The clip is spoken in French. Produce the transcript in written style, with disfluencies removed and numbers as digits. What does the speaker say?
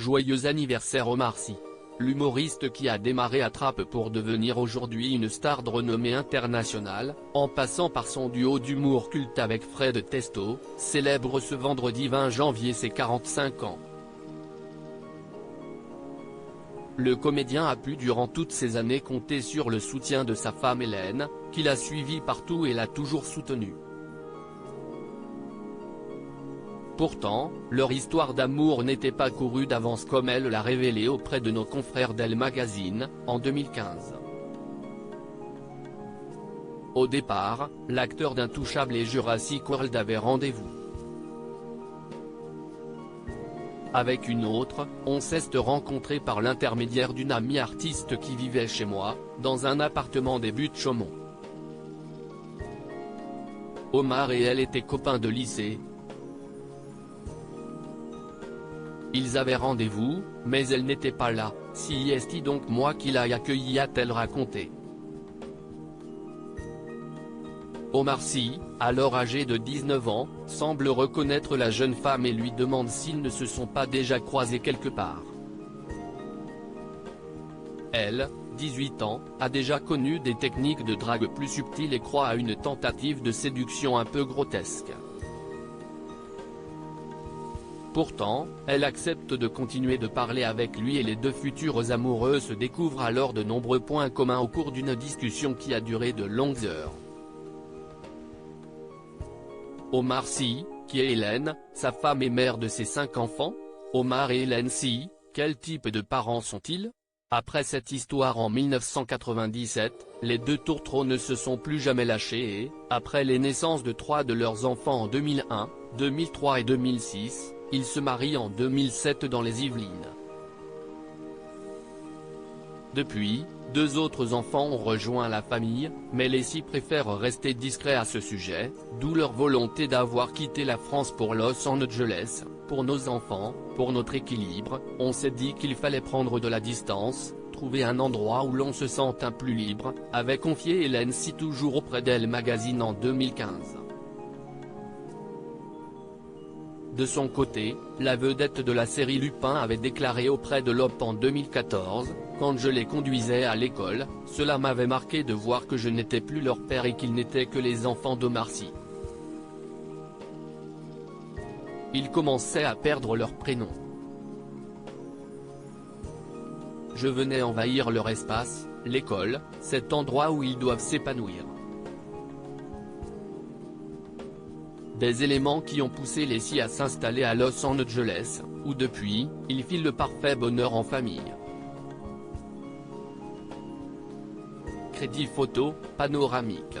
Joyeux anniversaire Omar Sy. L'humoriste qui a démarré à Trappes pour devenir aujourd'hui une star de renommée internationale, en passant par son duo d'humour culte avec Fred Testo, célèbre ce vendredi 20 janvier ses 45 ans. Le comédien a pu durant toutes ces années compter sur le soutien de sa femme Hélène, qui l'a suivi partout et l'a toujours soutenu. Pourtant, leur histoire d'amour n'était pas courue d'avance comme elle l'a révélé auprès de nos confrères d'Elle Magazine, en 2015. Au départ, l'acteur d'Intouchable et Jurassic World avait rendez-vous avec une autre. On s'est rencontré par l'intermédiaire d'une amie artiste qui vivait chez moi, dans un appartement des Buttes-Chaumont. Omar et elle étaient copains de lycée. Ils avaient rendez-vous, mais elle n'était pas là, si est donc moi qui l'ai accueillie, a-t-elle raconté. Omar Sy, alors âgé de 19 ans, semble reconnaître la jeune femme et lui demande s'ils ne se sont pas déjà croisés quelque part. Elle, 18 ans, a déjà connu des techniques de drague plus subtiles et croit à une tentative de séduction un peu grotesque. Pourtant, elle accepte de continuer de parler avec lui et les deux futurs amoureux se découvrent alors de nombreux points communs au cours d'une discussion qui a duré de longues heures. Omar Sy, qui est Hélène, sa femme et mère de ses 5 enfants. Omar et Hélène Sy, quel type de parents sont-ils? Après cette histoire en 1997, les deux tourtereaux ne se sont plus jamais lâchés et, après les naissances de 3 de leurs enfants en 2001, 2003 et 2006, ils se marient en 2007 dans les Yvelines. Depuis, 2 autres enfants ont rejoint la famille, mais les Sy préfèrent rester discrets à ce sujet, d'où leur volonté d'avoir quitté la France pour Los Angeles. Pour nos enfants, pour notre équilibre, on s'est dit qu'il fallait prendre de la distance, trouver un endroit où l'on se sente un plus libre, avait confié Hélène Sy toujours auprès d'Elle Magazine en 2015. De son côté, la vedette de la série Lupin avait déclaré auprès de l'Op en 2014, « Quand je les conduisais à l'école, cela m'avait marqué de voir que je n'étais plus leur père et qu'ils n'étaient que les enfants d'Omar Sy. Ils commençaient à perdre leur prénom. Je venais envahir leur espace, l'école, cet endroit où ils doivent s'épanouir. » Des éléments qui ont poussé les Sy à s'installer à Los Angeles, où depuis, ils filent le parfait bonheur en famille. Crédit photo, panoramique.